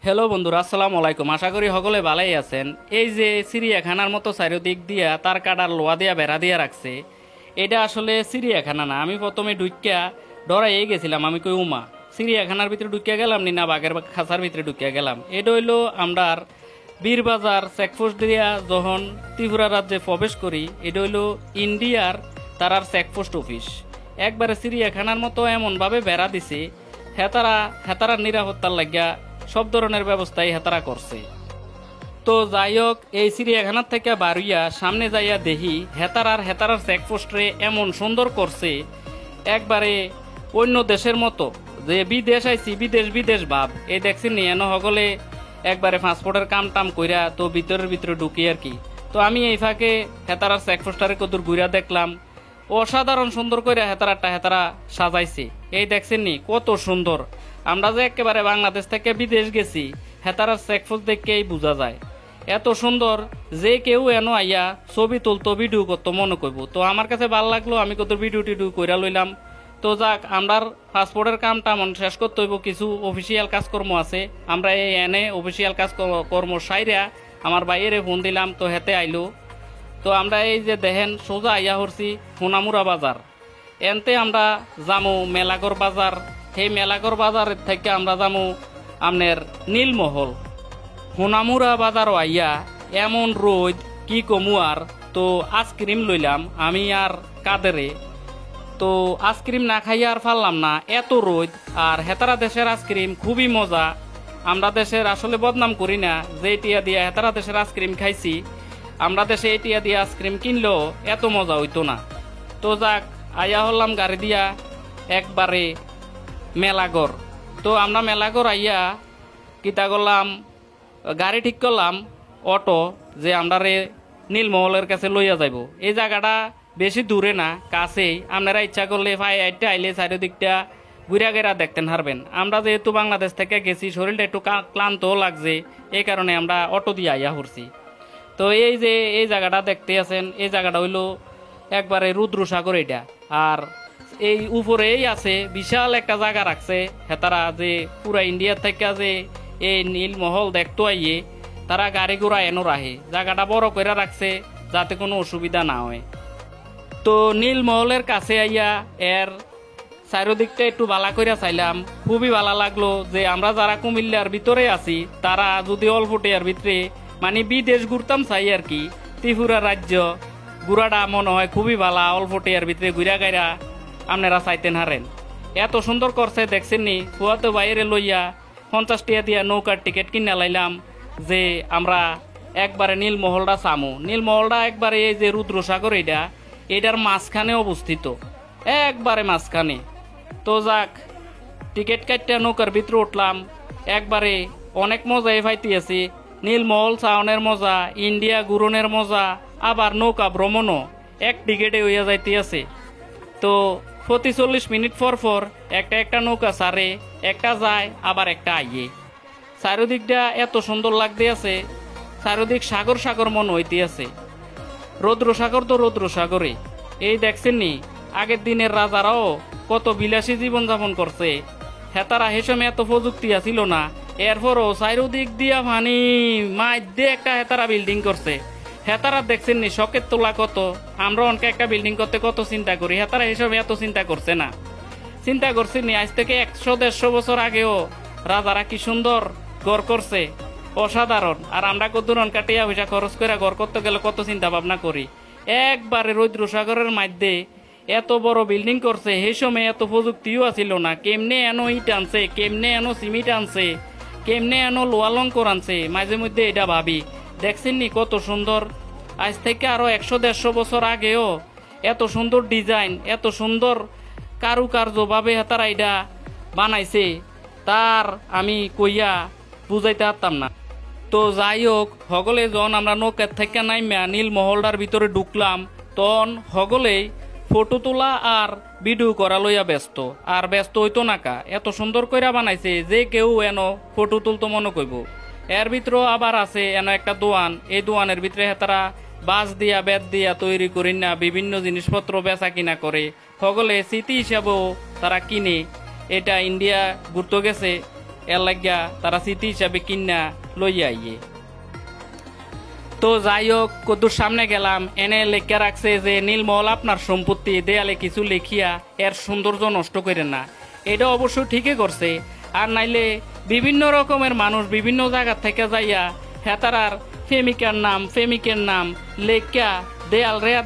Hello বন্ধুরা, আসসালামু আলাইকুম। আশা করি সকলে ভালোই আছেন। এই যে চিড়িয়াখানার মতো চারিদিক দিয়া তার কাটার লোয়া দিয়া বেড়া দিয়া রাখছে, এটা আসলে চিড়িয়াখানা না। আমি প্রথমে ঢুকিয়া ডরাইয়ে গেছিলাম। আমি কই উমা, চিড়িয়াখানার ভিতরে ঢুকিয়া গেলাম নি না বাঘের খাঁচার ভিতরে ঢুকিয়া গেলাম। এটা হইলো আমরার বীরবাজার চেকপোস্ট দিয়া যখন ত্রিপুরা রাজ্যে প্রবেশ করি, এটা হইলো ইন্ডিয়ার তারার চেকপোস্ট অফিস। একবারে চিড়িয়াখানার মতো এমনভাবে বেড়া দিছে, হেতারা নিরাপত্তার লাগিয়া সব ধরনের ব্যবস্থাই হেতারা করছে। তো যাই হোক, এই চিড়িয়াখানার থেকে বাড়িয়া সামনে যাইয়া দেখি হেতারার চেকপোস্টে এমন সুন্দর করছে, একবারে অন্য দেশের মতো, যে বিদেশ আইছি বিদেশ ভাব। এই দেখছি নিয়ানো সকলে একবারে পাসপোর্টের কাম টাম কইরা তো ভিতরে ঢুকি আর কি। তো আমি এই ফাঁকে হেতারার চেকপোস্টারে কদূর ঘুরা দেখলাম, অসাধারণ সুন্দর করে হেতারা সাজাইছে। এই দেখছেন নি কত সুন্দর। আমরা যে একেবারে বাংলাদেশ থেকে বিদেশ গেছি, হেতারার চেকপোস্ট দেখেই বোঝা যায় এত সুন্দর। যে কেউ এনো আইয়া ছবি তুলতো, ভিডিও করতো মনে করব। তো আমার কাছে ভালো লাগলো, আমি কত ভিডিও টিডিও কইরা লইলাম। তো যাক, আমরার পাসপোর্টের কামটা শেষ করতে হইব, কিছু অফিসিয়াল কাজকর্ম আছে। আমরা এই এনে অফিসিয়াল কাজকর্ম সাইরা আমার বাইরে ফোন দিলাম, তো হেতে আইলো। তো আমরা এই যে দেখেন সোজা আইয়া হরছি সোনামুরা বাজার। এনতে আমরা যামু মেলাগড় বাজার। সেই মেলাগড় বাজারের থেকে আমরা যামু আমনের নীলমহল। সোনামুরা বাজারও আইয়া এমন রোদ কি কমু আর। তো আইসক্রিম লইলাম আমি আর কাদেরে। তো আইসক্রিম না খাইয়া আর পারলাম না, এত রোদ। আর হেতারা দেশের আইসক্রিম খুবই মজা। আমরা দেশের আসলে বদনাম করি না, যে টিয়া দিয়া হেতারা দেশের আইসক্রিম খাইছি, আমরা দেশে এটিয়া দিয়ে আইসক্রিম কিনলেও এত মজা হইতো না। তো যাক, আয়া হলাম গাড়ি দিয়া একবারে মেলাগড়। তো আমরা মেলাগড় আইয়া কিতা করলাম, গাড়ি ঠিক করলাম অটো, যে আমরা রে নীলমহলের কাছে লইয়া যাইব। এই জায়গাটা বেশি দূরে না, কাছেই। আপনারা ইচ্ছা করলে আইতে আইলে চারিদিকটা ঘুরা গেরা দেখতেন হারবেন। আমরা যেহেতু বাংলাদেশ থেকে গেছি, শরীরটা একটু ক্লান্তও লাগছে, এই কারণে আমরা অটো দিয়ে আইয়া হরছি। তো এই যে এই জায়গাটা দেখতে আছেন, এই জায়গাটা হইলো একবারে রুদ্রসাগর এটা। আর এই উপরেই আছে বিশাল একটা জায়গা রাখছে হেতারা, যে পুরা ইন্ডিয়ার থেকে যে এই নীলমহল দেখতে আইয়ে তারা গাড়ি ঘোড়া এনো রাহে। জায়গাটা বড় করে রাখছে যাতে কোনো অসুবিধা না হয়। তো নীলমহলের কাছে আইয়া এর চারিদিকটা একটু বালা কইরা চাইলাম। খুবই ভালো লাগলো যে আমরা যারা কুমিল্লার ভিতরে আছি, তারা যদি অল্প টিয়ার ভিতরে মানে বিদেশ ঘুরতাম চাই আর কি, ত্রিপুরা রাজ্য ঘুরাটা মনে হয় খুবই ভালো। অল্প টিয়ার ভিতরে ঘুরা গাইরা আপনারা চাইতেন হারেন। এত সুন্দর করছে দেখছেন নি। ফুয়াতে বাইরে লইয়া 50 টাকা দিয়া নৌকার টিকিট কিনা লাইলাম, যে আমরা একবারে নীলমহলটা চামু। নীলমহলটা একবারে এই যে রুদ্রসাগর এটার মাঝখানে অবস্থিত, একবারে মাঝখানে। তো যাক, টিকিট কাটতে নৌকার ভিতরে উঠলাম। একবারে অনেক মজাই পাইতেছি। নীলমহল চাওনের মজা, ইন্ডিয়া ঘুরনের মজা, আবার নৌকা ভ্রমণও এক টিকিটে হইয়া যাইতে আছে। তো প্রতি 40 মিনিট পর একটা নৌকা সারে, একটা যায় আবার একটা আইয়ে। চারিদিকটা এত সুন্দর লাগতে আছে, চারিদিক সাগর মনে হইতে আছে। রৌদ্রসাগর তো রৌদ্রসাগরে। এই দেখছেন নি, আগের দিনের রাজারাও কত বিলাসী জীবনযাপন করছে। হেতারা হেসমে এত প্রযুক্তি আছিল না, এরপরও চারিদিক দিয়া পানি মাইধ্যে একটা হেতারা বিল্ডিং করছে। হেতারা দেখছেন নি শখের তোলা কত। আমরা অনেকে একটা বিল্ডিং করতে কত চিন্তা করি, হেতারা হিসেবে এত চিন্তা করছে না। চিন্তা করছি নি, আজ থেকে 100-150 বছর আগেও রাজারা কি সুন্দর ঘর করছে, অসাধারণ। আর আমরা কত অনকা টিয়া পয়সা খরচ করে ঘর করতে গেলে কত চিন্তা ভাবনা করি। একবারে রৌদ্রসাগরের মধ্যে এত বড় বিল্ডিং করছে। সেই সময় এত প্রযুক্তিও আছিল না। কেমনে এনো ইট আনছে, কেমনে এনো সিমেন্ট আনছে, কেমনে এনো লোহা লঙ্কর আনছে, মাঝে মধ্যে এটা ভাবি। দেখছেন নি কত সুন্দর। আজ থেকে আরো 100-150 বছর আগেও এত সুন্দর ডিজাইন, এত সুন্দর কারুকার্য ভাবে তারা এটা বানাইছে, তার আমি কইয়া বুঝাইতে পারতাম না। তো যাই হোক, সকলে যখন আমরা নৌকার থেকে নাইমা নীলমহলটার ভিতরে ঢুকলাম, তখন সকলেই ফটো তোলা আর ভিডিও করা লইয়া ব্যস্ত। আর ব্যস্ত হইতো না কা, এত সুন্দর কইরা বানাইছে যে কেউ এনো ফটো তুলতো মনে কইব। এর ভিতরেও আবার আছে এনো একটা দোয়ান। এই দোয়ানের ভিতরে তারা বাঁশ দিয়া বেত দিয়া তৈরি করি না বিভিন্ন জিনিসপত্র বেচা কিনা করে। সকলে স্মৃতি হিসাবেও তারা কিনে। এটা ইন্ডিয়া ঘুরতে গেছে, এর লাগিয়া তারা স্মৃতি হিসাবে কিনা লইয়া আইয়ে। তো যাই হোক, কদ্দুর সামনে গেলাম, এনে লেখা রাখছে যে নীলমহল আপনার সম্পত্তি, দেয়ালে কিছু লেখিয়া এর সৌন্দর্য নষ্ট করেন না। এটা অবশ্য ঠিকই করছে। আর নাইলে বিভিন্ন রকমের মানুষ বিভিন্ন জায়গা থেকে যাইয়া হেতারার প্রেমিকের নাম লেখা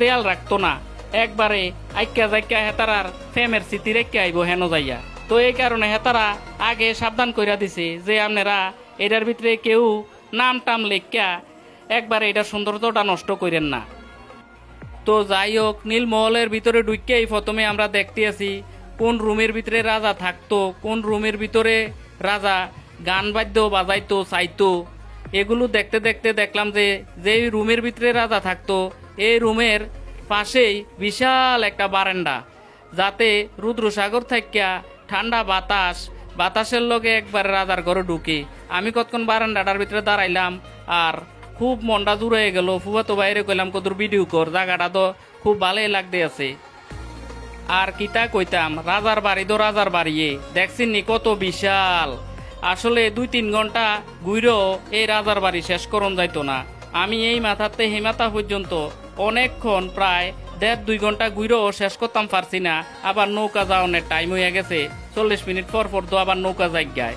দেয়াল রাখতো না, একবারে আইকা জাইকা হেতারার প্রেমের স্মৃতি রেখে আইব হেন যাইয়া। তো এই কারণে হেতারা আগে সাবধান কইরা দিছে যে আপনারা এটার ভিতরে কেউ নাম টাম লেখা একবারে এটা সৌন্দর্যটা নষ্ট করেন না। তো যাই হোক, নীলমহলের ভিতরে ঢুকেই প্রথমে আমরা দেখতে আছি কোন রুমের ভিতরে রাজা থাকতো, কোন রুমের ভিতরে রাজা গান বাদ্য বাজাইতো চাইতো। এগুলো দেখতে দেখতে দেখলাম যে যেই রুমের ভিতরে রাজা থাকতো এই রুমের পাশেই বিশাল একটা বারান্দা, যাতে রুদ্রসাগর থাকিয়া ঠান্ডা বাতাসের লগে একবার রাজার ঘরে ঢুকে। আমি কতক্ষণ বারান্দাটার ভিতরে দাঁড়াইলাম আর খুব মনটা জুড়ে গেল। ফুফাতো বাইরে কইলাম কতর ভিডিও কর, জায়গাটা তো খুব ভালোই লাগতে আছে। আর কিতা কইতাম, রাজার বাড়ি তো রাজার বাড়িয়ে দেখছেন নি কত বিশাল। আসলে 2-3 ঘন্টা ঘুরেও এই রাজার বাড়ি শেষ করন যাইতো না। আমি এই মাথাতে হে মাথা পর্যন্ত অনেকক্ষণ প্রায় 1.5-2 ঘন্টা ঘুরেও শেষ করতাম পারছি না। আবার নৌকা যাওয়ার টাইম হয়ে গেছে, 40 মিনিট পর তো আবার নৌকা যাই।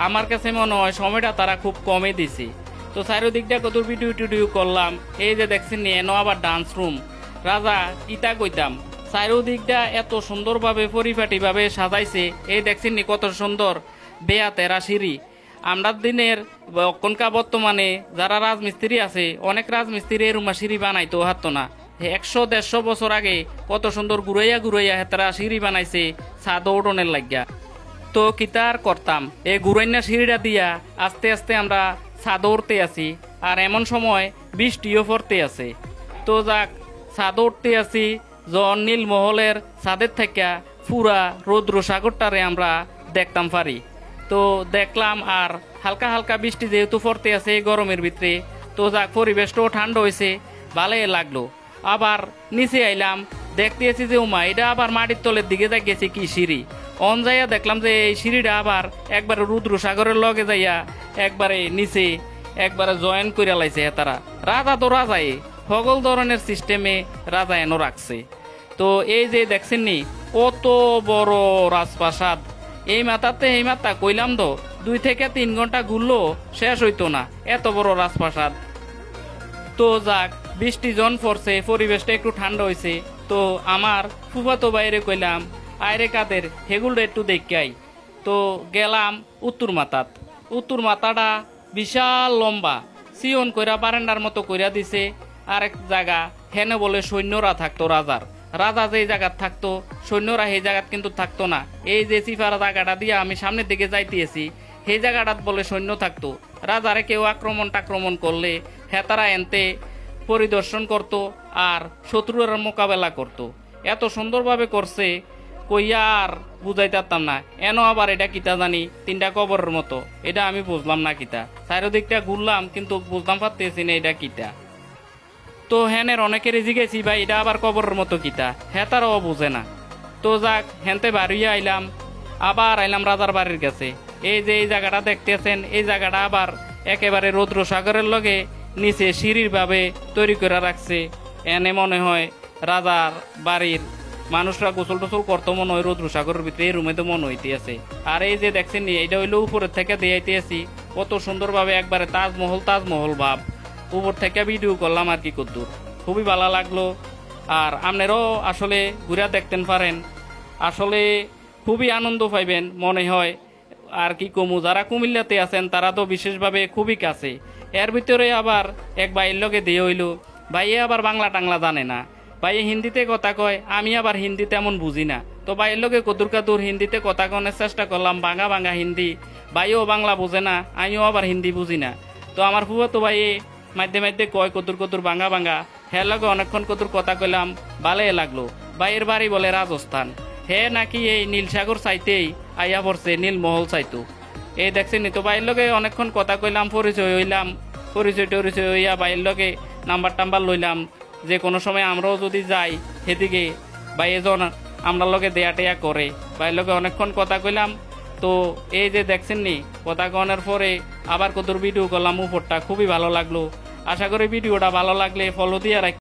আমার কাছে মনে হয় সময়টা তারা খুব কমে দিছে। তো চারিদিকটা কত ভিডিও করলাম। এই যে দেখছেন নি এনো আবার ডান্স রুম। রাজা কিতা কইতাম, চারিদিকটা এত সুন্দরভাবে পরিপাটিভাবে সাজাইছে। এই দেখছেন নি কত সুন্দর বেয়া তেরা সিঁড়ি। আমরা দিনের অক্ষণকা বর্তমানে যারা রাজমিস্ত্রি আছে, অনেক রাজমিস্ত্রি এরুমা সিঁড়ি বানাইতো হারতো না। 100-150 বছর আগে কত সুন্দর ঘুরাইয়া হেতারা সিঁড়ি বানাইছে ছাদ উঠোনের লাগিয়া। তো কিতার করতাম, এই ঘুরাইনা সিঁড়িটা দিয়া আস্তে আস্তে আমরা ছাদ উঠতে আছি। আর এমন সময় বৃষ্টিও পড়তে আছে। তো যাক, ছাদ উঠতে আছি যখন নীলমহলের ছাদের থেকে পুরা রৌদ্রসাগরটারে আমরা দেখতাম পারি। তো দেখলাম আর হালকা হালকা বৃষ্টি যেহেতু পড়তে আছে এই গরমের ভিতরে, তো যাক পরিবেশটাও ঠান্ডা হয়েছে, ভালোই লাগলো। আবার নিচে আইলাম, দেখতে আছি যে উমা এটা আবার মাটির তলের দিকে গেছে কি সিঁড়ি। অন যাইয়া দেখলাম যে এই সিঁড়িটা আবার একবারে রুদ্রসাগরের লগে যাইয়া একবারে নিচে একবারে জয়েন করে লাইছে হেতারা। রাজা তো রাজাই, সকল ধরনের সিস্টেমে রাজা এনো রাখছে। তো এই যে দেখছেন নি কত বড় রাজপ্রাসাদ, এই মাথাতে এই মাথা কইলাম তো 2-3 ঘন্টা ঘুরলো শেষ হইতো না, এত বড় রাজপ্রাসাদ। তো যাক, বৃষ্টি জন পড়ছে, পরিবেশটা একটু ঠান্ডা হয়েছে। তো আমার ফুফাতো বাইরে কইলাম আয়রে কাদের হেগুলটা একটু দেখাই। তো গেলাম উত্তর মাথাটা বিশাল লম্বা, সিয়ন কইরা বারান্দার মতো কইরা দিছে। আরেক জায়গা হেনে বলে সৈন্যরা থাকতো, রাজা যে জায়গাত থাকতো সৈন্যরা সেই জায়গাত কিন্তু থাকতো না। এই যে সিফার জায়গাটা দিয়ে আমি সামনের দিকে যাইতেছি, সেই জায়গাটাত বলে সৈন্য থাকতো। রাজারে কেউ আক্রমণ করলে হেতারা এনতে পরিদর্শন করত আর শত্রুর মোকাবেলা করত। এত সুন্দরভাবে করছে কইয়া আর বুঝাইতাম না। এনো আবার এটা কিতা জানি 3টা কবরের মতো, এটা আমি বুঝলাম না কিতা। চারিদিকটা ঘুরলাম কিন্তু বুঝলাম পারতেছি না এটা কিতা। তো হেনের অনেকের জিগেছি ভাই এটা আবার কবরের মতো কিতা, হেতারাও বুঝে না। তো যাক, হেনতে বাড়িয়ে আইলাম, আবার আইলাম রাজার বাড়ির কাছে। এই যে এই জায়গাটা দেখতেছেন, এই জায়গাটা আবার একেবারে রৌদ্রসাগরের লগে নিচে সিঁড়ির ভাবে তৈরি করে রাখছে। এনে মনে হয় রাজার বাড়ির মানুষরা গোসল টোসল করতো মনে হয় রৌদ্রসাগরের ভিতরে, এই রুমে তো মনে হইতে আছে। আর এই যে দেখছেন এটা হইলো উপরের থেকে দিয়াইতে আছি, কত সুন্দরভাবে একবারে তাজমহল ভাব। উপর থেকে ভিডিও করলাম আর কি কদ্দুর, খুবই ভালো লাগলো। আর আপনারাও আসলে ঘুরে দেখতেন পারেন, আসলে খুবই আনন্দ পাইবেন মনে হয়। আর কি কমু, যারা কুমিল্লাতে আছেন তারা তো বিশেষভাবে খুবই কাছে। এর ভিতরে আবার এক ভাইয়ের লগে দিয়ে হইল, ভাইয়ে আবার বাংলা টাংলা জানে না, ভাইয়ে হিন্দিতে কথা কয়, আমি আবার হিন্দি তেমন বুঝি না। তো ভাইয়ের লগে কদুর হিন্দিতে কথা কনের চেষ্টা করলাম, বাঙা হিন্দি। ভাইও বাংলা বুঝে না, আমিও আবার হিন্দি বুঝি না। তো আমার ফুফাতো ভাইয়ে মাঝে কয় কদুর বাঙা। হ্যাঁ লগে অনেকক্ষণ কদুর কথা কইলাম, ভালোই লাগলো। ভাইয়ের বাড়ি বলে রাজস্থান, হে নাকি এই নীলসাগর চাইতেই আইয়া পড়ছে নীলমহল চাইতো। এই দেখছেন তো ভাইয়ের লগে অনেকক্ষণ কথা কইলাম, পরিচয় হইয়া ভাইয়ের লগে নাম্বার লইলাম, যে কোনো সময় আমরাও যদি যাই সেদিকে ভাই এজন আমরা লগে দেয়া টেয়া করে। ভাইয়ের লগে অনেকক্ষণ কথা কইলাম, তো এই যে দেখছেন নি কথা কনের পরে আবার কত ভিডিও করলাম উপরটা খুবই ভালো লাগলো। আশা করি ভিডিওটা ভালো লাগলে ফলো দিয়ে রাখ।